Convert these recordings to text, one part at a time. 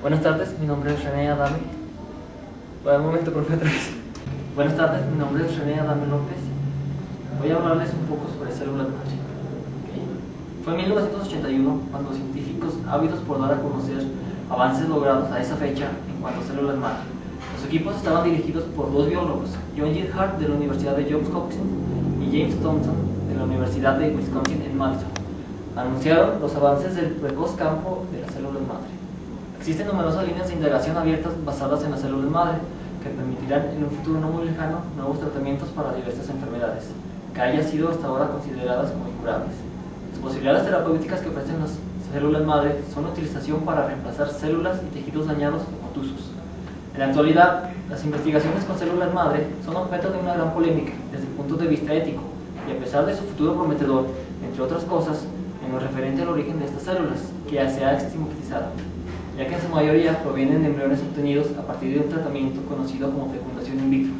Buenas tardes, mi nombre es René Adame. Un momento, profe, otra vez. Buenas tardes, mi nombre es René Adame López. Voy a hablarles un poco sobre células madre. Fue en 1981 cuando científicos, ávidos por dar a conocer avances logrados a esa fecha en cuanto a células madre. Los equipos estaban dirigidos por dos biólogos, John Gilhart de la Universidad de Johns Hopkins y James Thompson de la Universidad de Wisconsin en Madison. Anunciaron los avances del precoz campo de las células madre. Existen numerosas líneas de indagación abiertas basadas en las células madre que permitirán en un futuro no muy lejano nuevos tratamientos para diversas enfermedades que hayan sido hasta ahora consideradas como incurables. Las posibilidades terapéuticas que ofrecen las células madre son la utilización para reemplazar células y tejidos dañados o contusos. En la actualidad, las investigaciones con células madre son objeto de una gran polémica desde el punto de vista ético y a pesar de su futuro prometedor, entre otras cosas, en lo referente al origen de estas células, que ya se ha estigmatizado, ya que en su mayoría provienen de embriones obtenidos a partir de un tratamiento conocido como fecundación in vitro.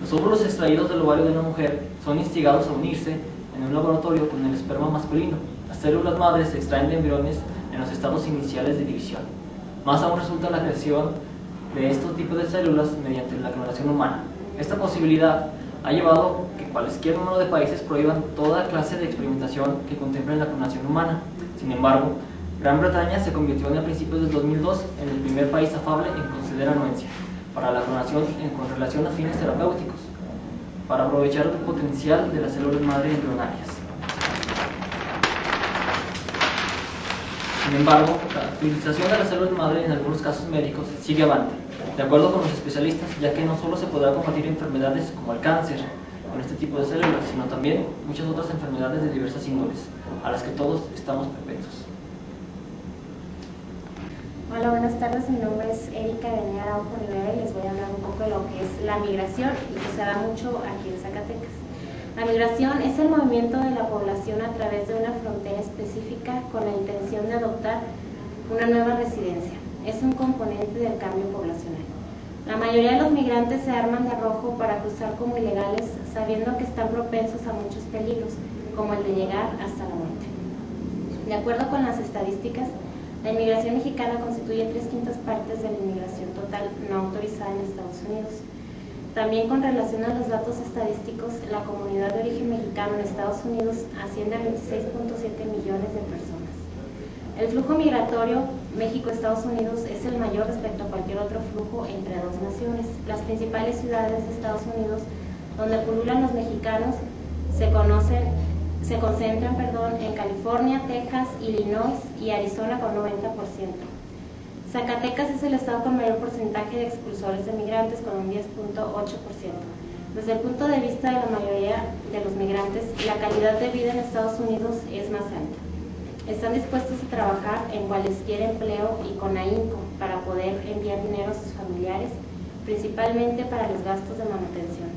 Los óvulos extraídos del ovario de una mujer son instigados a unirse en un laboratorio con el esperma masculino. Las células madres se extraen de embriones en los estados iniciales de división. Más aún resulta la creación de estos tipos de células mediante la clonación humana. Esta posibilidad ha llevado que cualquier número de países prohíban toda clase de experimentación que contemple la clonación humana. Sin embargo, Gran Bretaña se convirtió a principios del 2002 en el primer país afable en conceder anuencia para la clonación con relación a fines terapéuticos, para aprovechar el potencial de las células madre embrionarias. Sin embargo, la utilización de las células madre en algunos casos médicos sigue avante, de acuerdo con los especialistas, ya que no solo se podrá combatir enfermedades como el cáncer con este tipo de células, sino también muchas otras enfermedades de diversas índoles, a las que todos estamos propensos. Hola, buenas tardes, mi nombre es Erika Benea Araujo Rivera y les voy a hablar un poco de lo que es la migración y que se da mucho aquí en Zacatecas. La migración es el movimiento de la población a través de una frontera específica con la intención de adoptar una nueva residencia. Es un componente del cambio poblacional. La mayoría de los migrantes se arman de arrojo para cruzar como ilegales, sabiendo que están propensos a muchos peligros, como el de llegar hasta la muerte. De acuerdo con las estadísticas, la inmigración mexicana constituye 3/5 partes de la inmigración total no autorizada en Estados Unidos. También con relación a los datos estadísticos, la comunidad de origen mexicano en Estados Unidos asciende a 26.7 millones de personas. El flujo migratorio México-Estados Unidos es el mayor respecto a cualquier otro flujo entre dos naciones. Las principales ciudades de Estados Unidos donde pululan los mexicanos se concentran en California, Texas, Illinois y Arizona con 90%. Zacatecas es el estado con mayor porcentaje de expulsores de migrantes con un 10.8%. Desde el punto de vista de la mayoría de los migrantes, la calidad de vida en Estados Unidos es más alta. Están dispuestos a trabajar en cualquier empleo y con ahínco para poder enviar dinero a sus familiares, principalmente para los gastos de manutención.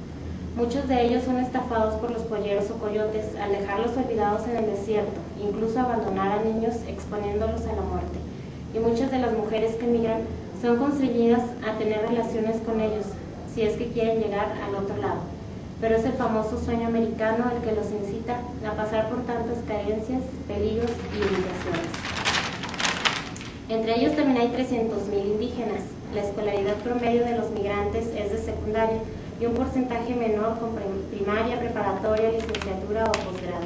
Muchos de ellos son estafados por los polleros o coyotes al dejarlos olvidados en el desierto, incluso abandonar a niños exponiéndolos a la muerte. Y muchas de las mujeres que migran son constreñidas a tener relaciones con ellos, si es que quieren llegar al otro lado. Pero es el famoso sueño americano el que los incita a pasar por tantas carencias, peligros y limitaciones. Entre ellos también hay 300,000 indígenas. La escolaridad promedio de los migrantes es de secundaria, y un porcentaje menor con primaria, preparatoria, licenciatura o posgrado.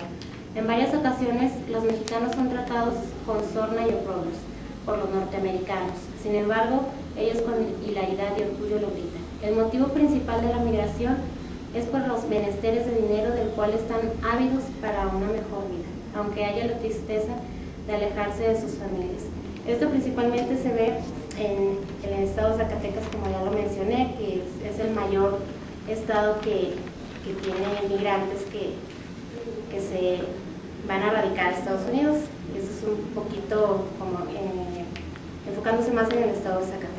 En varias ocasiones, los mexicanos son tratados con sorna y oprobios por los norteamericanos. Sin embargo, ellos con hilaridad y orgullo lo gritan. El motivo principal de la migración es por los menesteres de dinero del cual están ávidos para una mejor vida, aunque haya la tristeza de alejarse de sus familias. Esto principalmente se ve en el estado de Zacatecas, como ya lo mencioné, que es el mayor estado que tiene migrantes que se van a radicar a Estados Unidos. Eso es un poquito como enfocándose más en el estado de Zacatecas.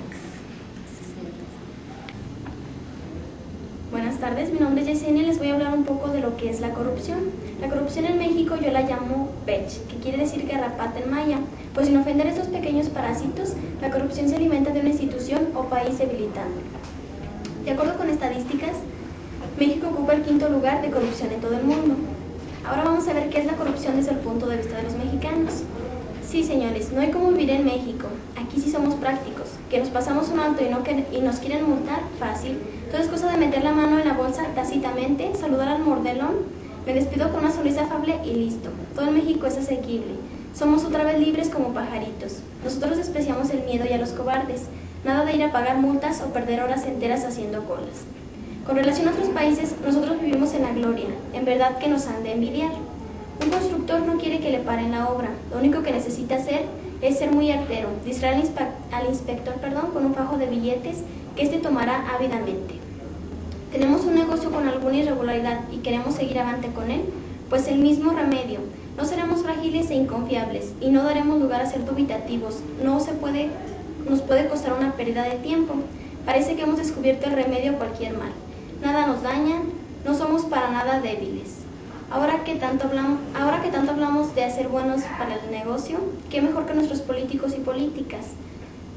Buenas tardes, mi nombre es Yesenia y les voy a hablar un poco de lo que es la corrupción. La corrupción en México yo la llamo pech, que quiere decir garrapata en maya, pues sin ofender a estos pequeños parásitos, la corrupción se alimenta de una institución o país debilitando. De acuerdo con estadísticas, México ocupa el 5º lugar de corrupción en todo el mundo. Ahora vamos a ver qué es la corrupción desde el punto de vista de los mexicanos. Sí, señores, no hay como vivir en México. Aquí sí somos prácticos. Que nos pasamos un alto y nos quieren multar, fácil. Todo es cosa de meter la mano en la bolsa tácitamente, saludar al mordelón, me despido con una sonrisa afable y listo. Todo en México es asequible. Somos otra vez libres como pajaritos. Nosotros despreciamos el miedo y a los cobardes. Nada de ir a pagar multas o perder horas enteras haciendo colas. Con relación a otros países, nosotros vivimos en la gloria. En verdad que nos han de envidiar. Un constructor no quiere que le paren la obra. Lo único que necesita hacer es ser muy artero, distraer al inspector con un fajo de billetes que éste tomará ávidamente. Tenemos un negocio con alguna irregularidad y queremos seguir avante con él, pues el mismo remedio. No seremos frágiles e inconfiables y no daremos lugar a ser dubitativos. Nos puede costar una pérdida de tiempo. Parece que hemos descubierto el remedio a cualquier mal. Nada nos daña, no somos para nada débiles. Ahora que tanto hablamos de hacer buenos para el negocio, ¿qué mejor que nuestros políticos y políticas?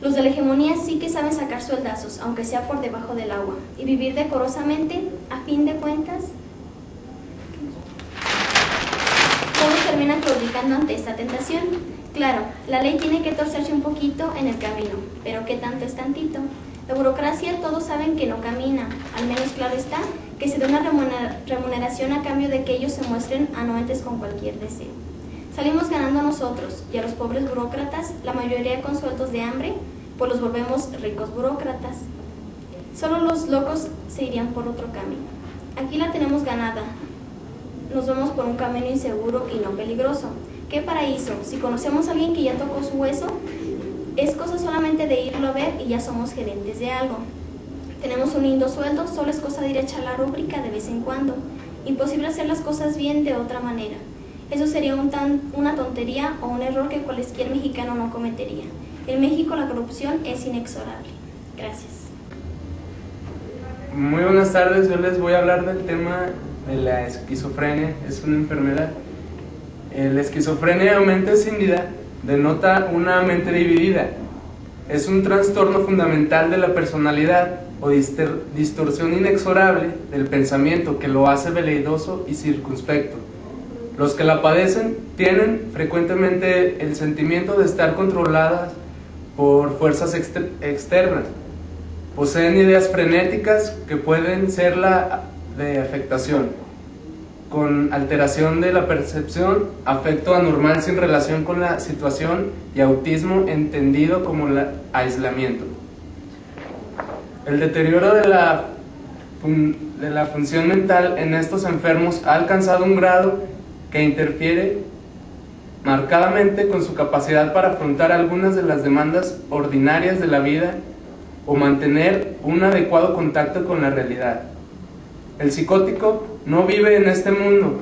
Los de la hegemonía sí que saben sacar sueldazos, aunque sea por debajo del agua, y vivir decorosamente, a fin de cuentas. Todos terminan claudicando ante esta tentación. Claro, la ley tiene que torcerse un poquito en el camino, pero ¿qué tanto es tantito? La burocracia todos saben que no camina, al menos claro está que se dé una remuneración a cambio de que ellos se muestren anuentes con cualquier deseo. Salimos ganando nosotros, y a los pobres burócratas, la mayoría con sueldos de hambre, pues los volvemos ricos burócratas. Solo los locos se irían por otro camino. Aquí la tenemos ganada. Nos vamos por un camino inseguro y no peligroso. ¡Qué paraíso! Si conocemos a alguien que ya tocó su hueso, es cosa solamente de irlo a ver y ya somos gerentes de algo. Tenemos un lindo sueldo, solo es cosa de ir a echar la rúbrica de vez en cuando. Imposible hacer las cosas bien de otra manera. Eso sería una tontería o un error que cualquier mexicano no cometería. En México la corrupción es inexorable. Gracias. Muy buenas tardes, yo les voy a hablar del tema de la esquizofrenia. Es una enfermedad. La esquizofrenia o mente escindida denota una mente dividida. Es un trastorno fundamental de la personalidad o distorsión inexorable del pensamiento que lo hace veleidoso y circunspecto. Los que la padecen tienen frecuentemente el sentimiento de estar controladas por fuerzas externas. Poseen ideas frenéticas que pueden ser la de afectación, con alteración de la percepción, afecto anormal sin relación con la situación y autismo entendido como aislamiento. El deterioro de la función mental en estos enfermos ha alcanzado un grado que interfiere marcadamente con su capacidad para afrontar algunas de las demandas ordinarias de la vida o mantener un adecuado contacto con la realidad. El psicótico no vive en este mundo,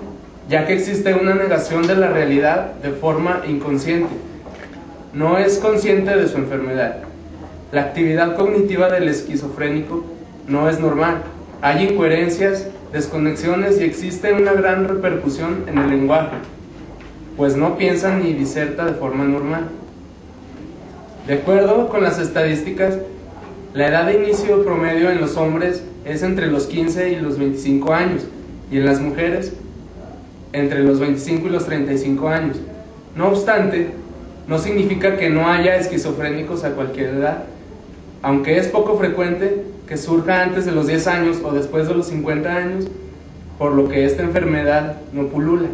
ya que existe una negación de la realidad de forma inconsciente. No es consciente de su enfermedad. La actividad cognitiva del esquizofrénico no es normal. Hay incoherencias, desconexiones y existe una gran repercusión en el lenguaje, pues no piensa ni diserta de forma normal. De acuerdo con las estadísticas, la edad de inicio promedio en los hombres es entre los 15 y los 25 años, y en las mujeres entre los 25 y los 35 años. No obstante, no significa que no haya esquizofrénicos a cualquier edad, aunque es poco frecuente que surja antes de los 10 años o después de los 50 años, por lo que esta enfermedad no pulula.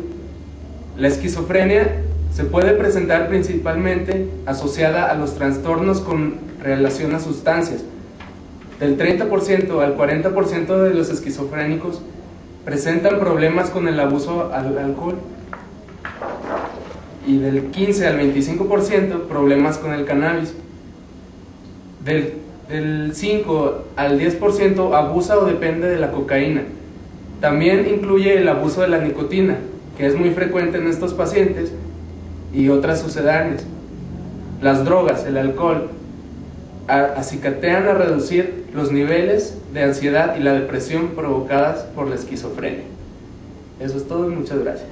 La esquizofrenia se puede presentar principalmente asociada a los trastornos con relación a sustancias. Del 30% al 40% de los esquizofrénicos presentan problemas con el abuso al alcohol y del 15 al 25% problemas con el cannabis. Del 5 al 10% abusa o depende de la cocaína. También incluye el abuso de la nicotina, que es muy frecuente en estos pacientes, y otras sucedáneas. Las drogas, el alcohol, acicatean a reducir los niveles de ansiedad y la depresión provocadas por la esquizofrenia. Eso es todo y muchas gracias.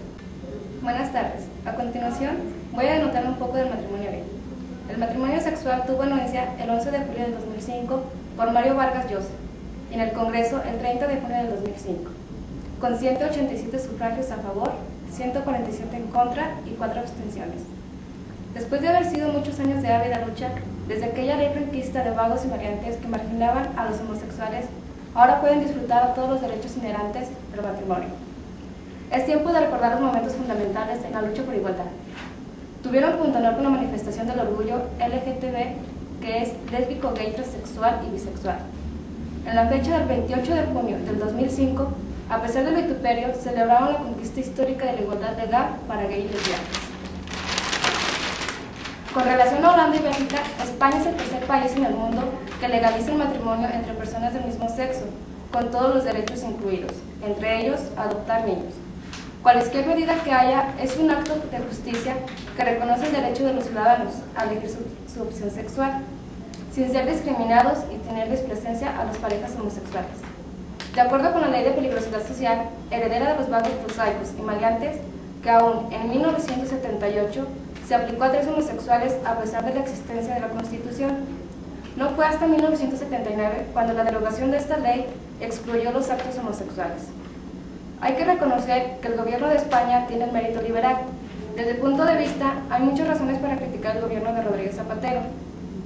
Buenas tardes. A continuación, voy a denotar un poco del matrimonio gay. El matrimonio sexual tuvo anuencia el 11 de julio del 2005 por Mario Vargas Llosa y en el Congreso el 30 de junio del 2005, con 187 sufragios a favor, 147 en contra y 4 abstenciones. Después de haber sido muchos años de ávida lucha, desde aquella ley franquista de vagos y maleantes que marginaban a los homosexuales, ahora pueden disfrutar de todos los derechos inherentes del matrimonio. Es tiempo de recordar los momentos fundamentales en la lucha por igualdad. Tuvieron punto honor con la manifestación del orgullo LGTB, que es lésbico, gay, transexual y bisexual. En la fecha del 28 de junio del 2005, a pesar del vituperio, celebraron la conquista histórica de la igualdad legal para gays y lesbianas. Con relación a Holanda y Bélgica, España es el tercer país en el mundo que legaliza el matrimonio entre personas del mismo sexo, con todos los derechos incluidos, entre ellos adoptar niños. Cualquier medida que haya es un acto de justicia que reconoce el derecho de los ciudadanos a elegir su opción sexual, sin ser discriminados y tenerles presencia a las parejas homosexuales. De acuerdo con la Ley de Peligrosidad Social, heredera de los vagos prosaicos y maleantes, que aún en 1978 se aplicó a 3 homosexuales a pesar de la existencia de la Constitución. No fue hasta 1979 cuando la derogación de esta ley excluyó los actos homosexuales. Hay que reconocer que el gobierno de España tiene el mérito liberal. Desde el punto de vista, hay muchas razones para criticar el gobierno de Rodríguez Zapatero,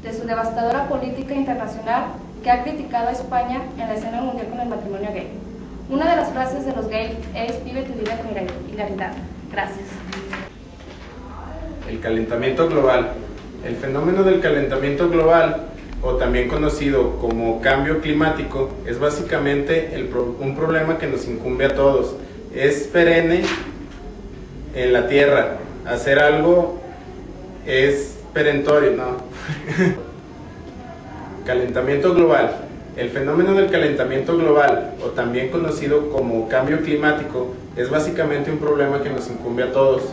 de su devastadora política internacional que ha criticado a España en la escena mundial con el matrimonio gay. Una de las frases de los gays es "vive tu vida con hilaridad". Gracias. El calentamiento global. El fenómeno del calentamiento global, o también conocido como cambio climático, es básicamente un problema que nos incumbe a todos. Es perenne en la Tierra. Hacer algo es perentorio, ¿no? Calentamiento global. El fenómeno del calentamiento global, o también conocido como cambio climático, es básicamente un problema que nos incumbe a todos.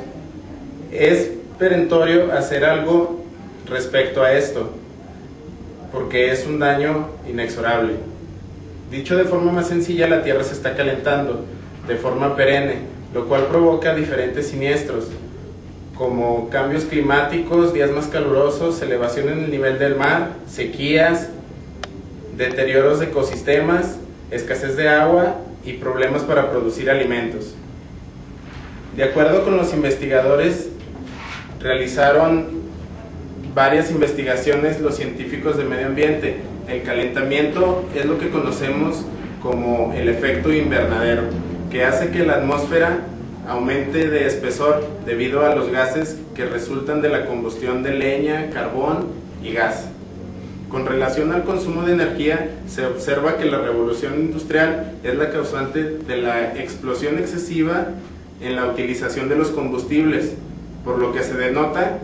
Es perentorio hacer algo respecto a esto, porque es un daño inexorable. Dicho de forma más sencilla, la Tierra se está calentando de forma perenne, lo cual provoca diferentes siniestros, como cambios climáticos, días más calurosos, elevación en el nivel del mar, sequías, deterioros de ecosistemas, escasez de agua y problemas para producir alimentos. De acuerdo con los investigadores, realizaron varias investigaciones los científicos del medio ambiente. El calentamiento es lo que conocemos como el efecto invernadero, que hace que la atmósfera aumente de espesor debido a los gases que resultan de la combustión de leña, carbón y gas. Con relación al consumo de energía, se observa que la revolución industrial es la causante de la explosión excesiva en la utilización de los combustibles, por lo que se denota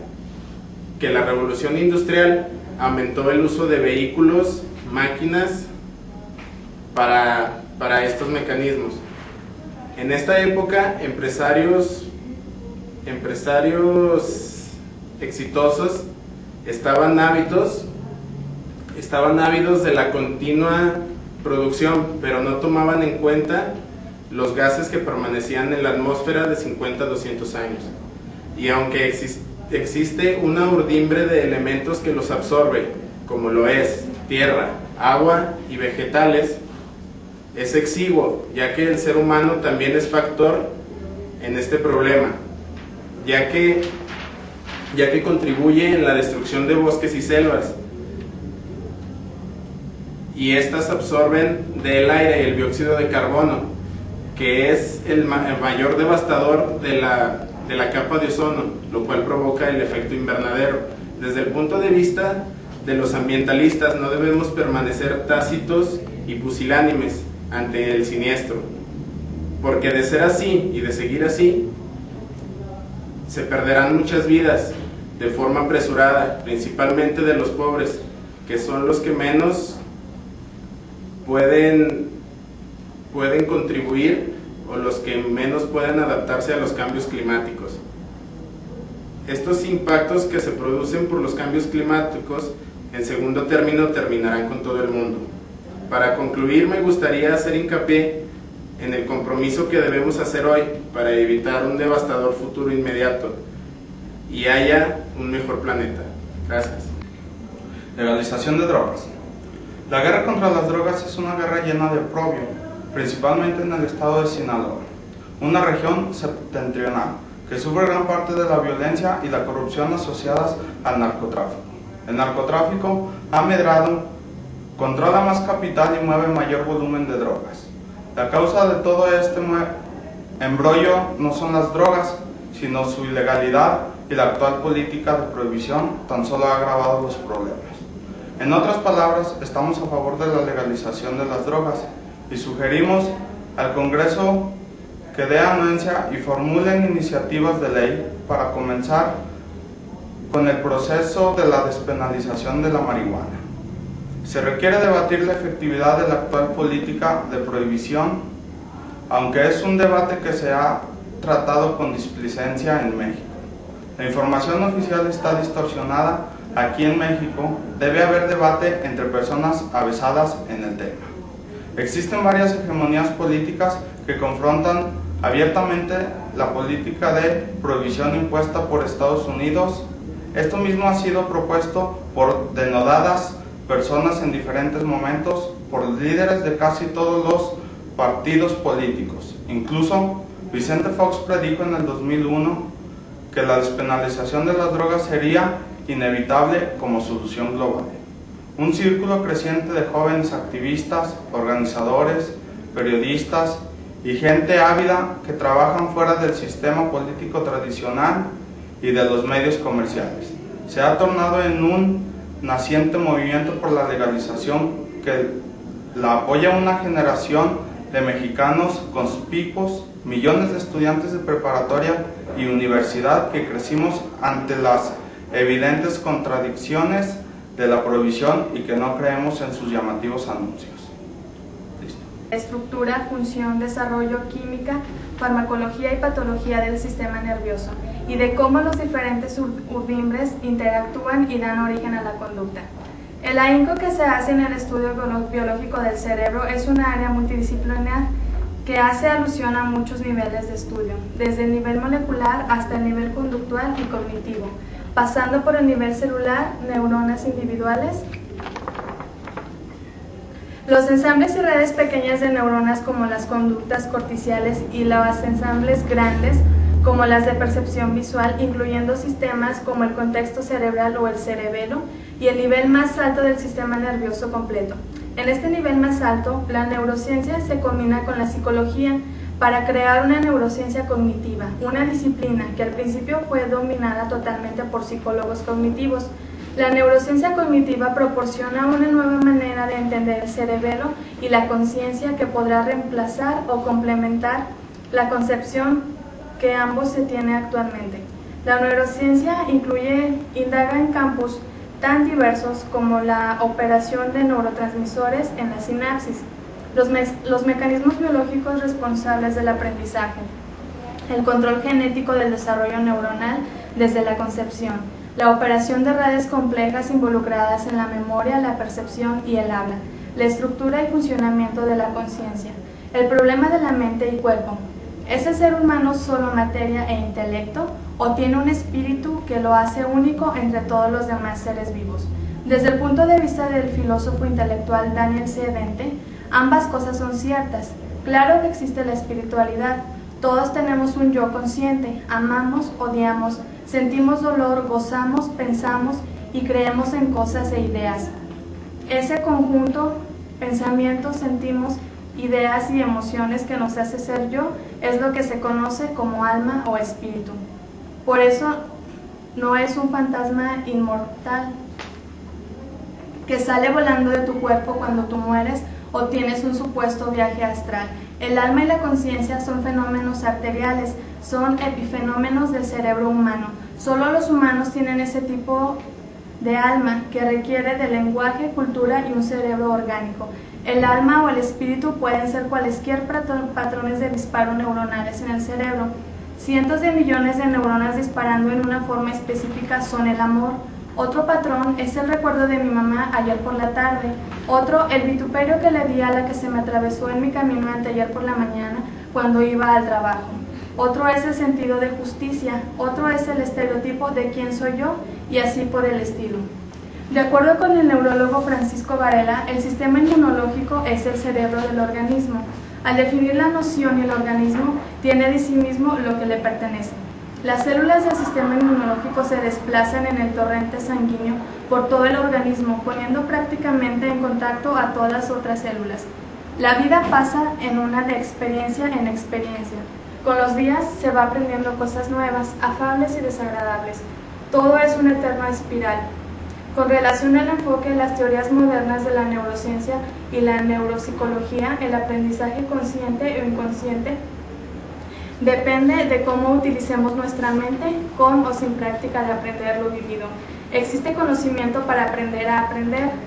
que la revolución industrial aumentó el uso de vehículos, máquinas para estos mecanismos. En esta época, empresarios exitosos estaban ávidos de la continua producción, pero no tomaban en cuenta los gases que permanecían en la atmósfera de 50 a 200 años. Y aunque existe una urdimbre de elementos que los absorbe, como lo es tierra, agua y vegetales, es exiguo, ya que el ser humano también es factor en este problema, ya que contribuye en la destrucción de bosques y selvas, y estas absorben del aire el dióxido de carbono, que es el mayor devastador de la capa de ozono, lo cual provoca el efecto invernadero. Desde el punto de vista de los ambientalistas, no debemos permanecer tácitos y pusilánimes ante el siniestro, porque de ser así y de seguir así, se perderán muchas vidas de forma apresurada, principalmente de los pobres, que son los que menos pueden contribuir, o los que menos pueden adaptarse a los cambios climáticos. Estos impactos que se producen por los cambios climáticos, en segundo término, terminarán con todo el mundo. Para concluir, me gustaría hacer hincapié en el compromiso que debemos hacer hoy para evitar un devastador futuro inmediato y haya un mejor planeta. Gracias. Legalización de drogas. La guerra contra las drogas es una guerra llena de oprobio, principalmente en el estado de Sinaloa, una región septentrional que sufre gran parte de la violencia y la corrupción asociadas al narcotráfico. El narcotráfico ha medrado, controla más capital y mueve mayor volumen de drogas. La causa de todo este embrollo no son las drogas, sino su ilegalidad, y la actual política de prohibición tan solo ha agravado los problemas. En otras palabras, estamos a favor de la legalización de las drogas y sugerimos al Congreso que dé anuencia y formulen iniciativas de ley para comenzar con el proceso de la despenalización de la marihuana. Se requiere debatir la efectividad de la actual política de prohibición, aunque es un debate que se ha tratado con displicencia en México. La información oficial está distorsionada aquí en México. Debe haber debate entre personas avesadas en el tema. Existen varias hegemonías políticas que confrontan abiertamente la política de prohibición impuesta por Estados Unidos. Esto mismo ha sido propuesto por denodadas personas en diferentes momentos, por líderes de casi todos los partidos políticos. Incluso Vicente Fox predijo en el 2001 que la despenalización de las drogas sería inevitable como solución global. Un círculo creciente de jóvenes activistas, organizadores, periodistas y gente ávida que trabajan fuera del sistema político tradicional y de los medios comerciales. Se ha tornado en un naciente movimiento por la legalización que la apoya una generación de mexicanos conspicuos, millones de estudiantes de preparatoria y universidad que crecimos ante las evidentes contradicciones de la prohibición y que no creemos en sus llamativos anuncios. Listo. Estructura, función, desarrollo, química, farmacología y patología del sistema nervioso y de cómo los diferentes urdimbres interactúan y dan origen a la conducta. El ahínco que se hace en el estudio biológico del cerebro es una área multidisciplinar que hace alusión a muchos niveles de estudio, desde el nivel molecular hasta el nivel conductual y cognitivo, pasando por el nivel celular, neuronas individuales, los ensambles y redes pequeñas de neuronas como las conductas corticales y los ensambles grandes como las de percepción visual, incluyendo sistemas como el contexto cerebral o el cerebelo, y el nivel más alto del sistema nervioso completo. En este nivel más alto, la neurociencia se combina con la psicología para crear una neurociencia cognitiva, una disciplina que al principio fue dominada totalmente por psicólogos cognitivos. La neurociencia cognitiva proporciona una nueva manera de entender el cerebelo y la conciencia que podrá reemplazar o complementar la concepción que ambos se tiene actualmente. La neurociencia indaga en campos tan diversos como la operación de neurotransmisores en la sinapsis, los mecanismos biológicos responsables del aprendizaje, el control genético del desarrollo neuronal desde la concepción, la operación de redes complejas involucradas en la memoria, la percepción y el habla, la estructura y funcionamiento de la conciencia, el problema de la mente y cuerpo. ¿Es el ser humano solo materia e intelecto o tiene un espíritu que lo hace único entre todos los demás seres vivos? Desde el punto de vista del filósofo intelectual Daniel C. Dente, ambas cosas son ciertas. Claro que existe la espiritualidad. Todos tenemos un yo consciente, amamos, odiamos, sentimos dolor, gozamos, pensamos y creemos en cosas e ideas. Ese conjunto, pensamientos, sentimos, ideas y emociones que nos hace ser yo, es lo que se conoce como alma o espíritu. Por eso no es un fantasma inmortal que sale volando de tu cuerpo cuando tú mueres o tienes un supuesto viaje astral. El alma y la conciencia son fenómenos arteriales, son epifenómenos del cerebro humano. Solo los humanos tienen ese tipo de alma que requiere de lenguaje, cultura y un cerebro orgánico. El alma o el espíritu pueden ser cualesquier patrones de disparo neuronales en el cerebro. Cientos de millones de neuronas disparando en una forma específica son el amor. Otro patrón es el recuerdo de mi mamá ayer por la tarde. Otro, el vituperio que le di a la que se me atravesó en mi camino anteayer por la mañana cuando iba al trabajo. Otro es el sentido de justicia. Otro es el estereotipo de quién soy yo y así por el estilo. De acuerdo con el neurólogo Francisco Varela, el sistema inmunológico es el cerebro del organismo. Al definir la noción y el organismo, tiene de sí mismo lo que le pertenece. Las células del sistema inmunológico se desplazan en el torrente sanguíneo por todo el organismo, poniendo prácticamente en contacto a todas las otras células. La vida pasa en una de experiencia en experiencia. Con los días se va aprendiendo cosas nuevas, afables y desagradables. Todo es una eterna espiral. Con relación al enfoque de las teorías modernas de la neurociencia y la neuropsicología, el aprendizaje consciente o inconsciente depende de cómo utilicemos nuestra mente con o sin práctica de aprender lo vivido. Existe conocimiento para aprender, a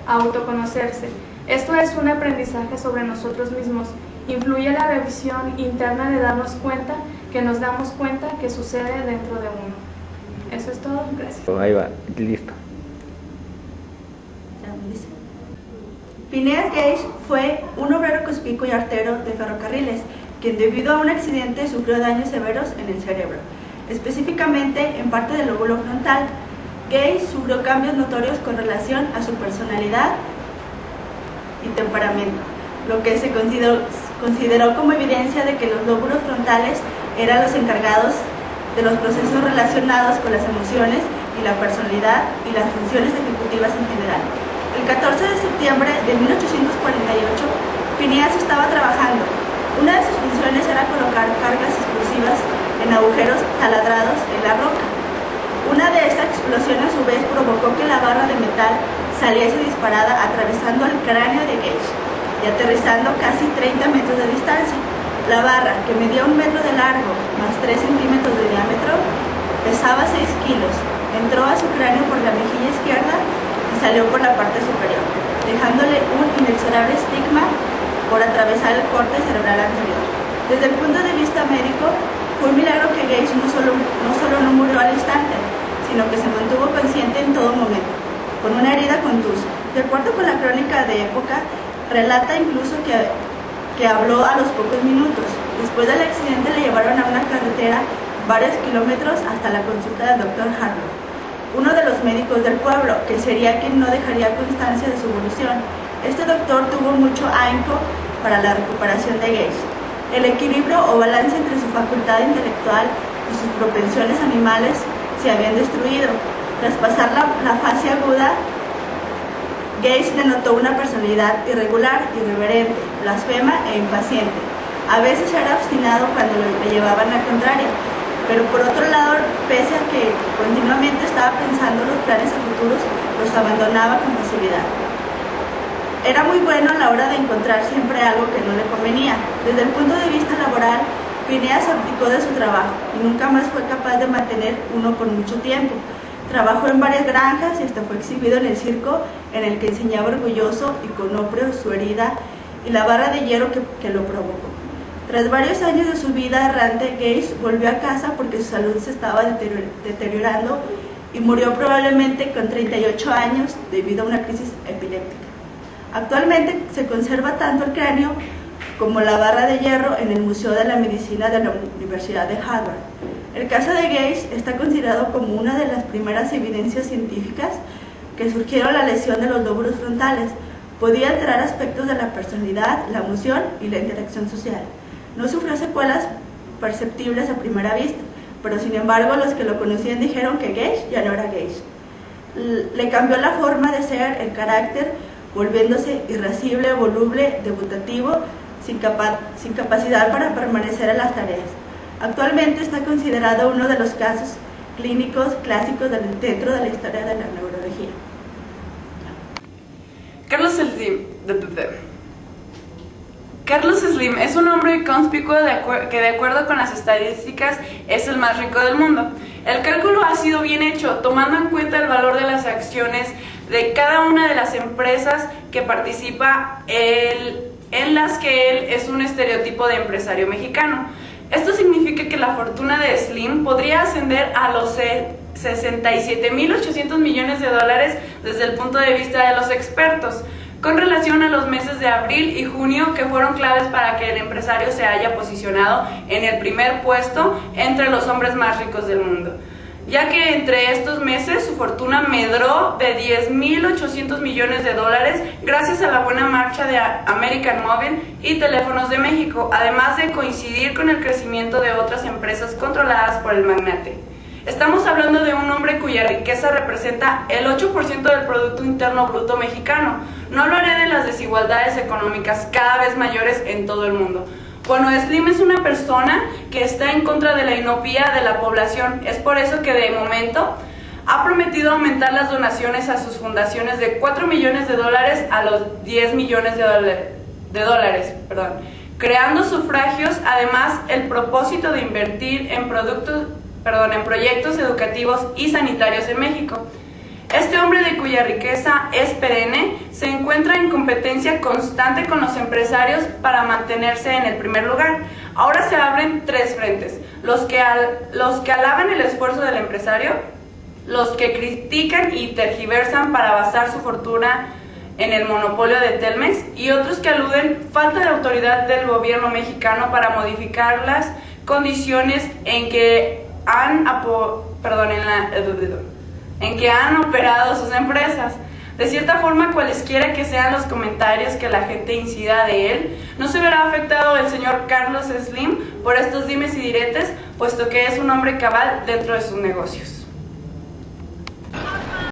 autoconocerse. Esto es un aprendizaje sobre nosotros mismos. Influye la revisión interna de darnos cuenta que nos damos cuenta que sucede dentro de uno. Eso es todo, gracias. Ahí va, listo. Phineas Gage fue un obrero conspicuo y artero de ferrocarriles, quien debido a un accidente sufrió daños severos en el cerebro, específicamente en parte del lóbulo frontal. Gage sufrió cambios notorios con relación a su personalidad y temperamento, lo que se consideró como evidencia de que los lóbulos frontales eran los encargados de los procesos relacionados con las emociones y la personalidad y las funciones ejecutivas en general. El 14 de septiembre de 1848, Phineas estaba trabajando. Una de sus funciones era colocar cargas explosivas en agujeros taladrados en la roca. Una de estas explosiones a su vez provocó que la barra de metal saliese disparada atravesando el cráneo de Gage y aterrizando casi 30 metros de distancia. La barra, que medía 1 metro de largo más 3 centímetros de diámetro, pesaba 6 kilos. Entró a su cráneo por la mejilla izquierda y salió por la parte superior, dejándole un inexorable estigma por atravesar el corte cerebral anterior. Desde el punto de vista médico, fue un milagro que Gage no solo no murió al instante, sino que se mantuvo consciente en todo momento, con una herida contusa. De acuerdo con la crónica de época, relata incluso que habló a los pocos minutos. Después del accidente le llevaron a una carretera varios kilómetros hasta la consulta del Dr. Harlow, uno de los médicos del pueblo, que sería quien no dejaría constancia de su evolución. Este doctor tuvo mucho ahínco para la recuperación de Gage. El equilibrio o balance entre su facultad intelectual y sus propensiones animales se habían destruido. Tras pasar la fase aguda, Gage denotó una personalidad irregular, irreverente, blasfema e impaciente. A veces era obstinado cuando le llevaban la contraria, pero por otro lado, pese a que continuamente estaba pensando los planes a futuros, los abandonaba con facilidad. Era muy bueno a la hora de encontrar siempre algo que no le convenía. Desde el punto de vista laboral, Phineas abdicó de su trabajo y nunca más fue capaz de mantener uno por mucho tiempo. Trabajó en varias granjas y hasta fue exhibido en el circo, en el que enseñaba orgulloso y con ópreo su herida y la barra de hierro que lo provocó. Tras varios años de su vida errante, Gage volvió a casa porque su salud se estaba deteriorando y murió probablemente con 38 años debido a una crisis epiléptica. Actualmente se conserva tanto el cráneo como la barra de hierro en el Museo de la Medicina de la Universidad de Harvard. El caso de Gage está considerado como una de las primeras evidencias científicas que surgieron la lesión de los lóbulos frontales. Podía alterar aspectos de la personalidad, la emoción y la interacción social. No sufrió secuelas perceptibles a primera vista, pero sin embargo los que lo conocían dijeron que Gage ya no era Gage. Le cambió la forma de ser, el carácter, volviéndose irascible, voluble, dubitativo, sin capacidad para permanecer en las tareas. Actualmente está considerado uno de los casos clínicos clásicos dentro de la historia de la neurología. Carlos Slim es un hombre conspicuo que de acuerdo con las estadísticas es el más rico del mundo. El cálculo ha sido bien hecho, tomando en cuenta el valor de las acciones de cada una de las empresas que participa en las que él es un estereotipo de empresario mexicano. Esto significa que la fortuna de Slim podría ascender a los 67.800 millones de dólares desde el punto de vista de los expertos, con relación a los meses de abril y junio que fueron claves para que el empresario se haya posicionado en el primer puesto entre los hombres más ricos del mundo. ya que entre estos meses su fortuna medró de 10.800 millones de dólares gracias a la buena marcha de American Mobile y Teléfonos de México, además de coincidir con el crecimiento de otras empresas controladas por el magnate. Estamos hablando de un hombre cuya riqueza representa el 8% del Producto Interno Bruto mexicano. No hablaré de las desigualdades económicas cada vez mayores en todo el mundo. Bueno, Slim es una persona que está en contra de la inopia de la población. Es por eso que de momento ha prometido aumentar las donaciones a sus fundaciones de 4 millones de dólares a los 10 millones de dólares, creando sufragios, además el propósito de invertir en proyectos educativos y sanitarios en México. Este hombre, de cuya riqueza es perenne, se encuentra en competencia constante con los empresarios para mantenerse en el primer lugar. Ahora se abren tres frentes: los que alaban el esfuerzo del empresario, los que critican y tergiversan para basar su fortuna en el monopolio de Telmex, y otros que aluden falta de autoridad del gobierno mexicano para modificar las condiciones en que han operado sus empresas. De cierta forma, cualesquiera que sean los comentarios que la gente incida de él, no se verá afectado el señor Carlos Slim por estos dimes y diretes, puesto que es un hombre cabal dentro de sus negocios.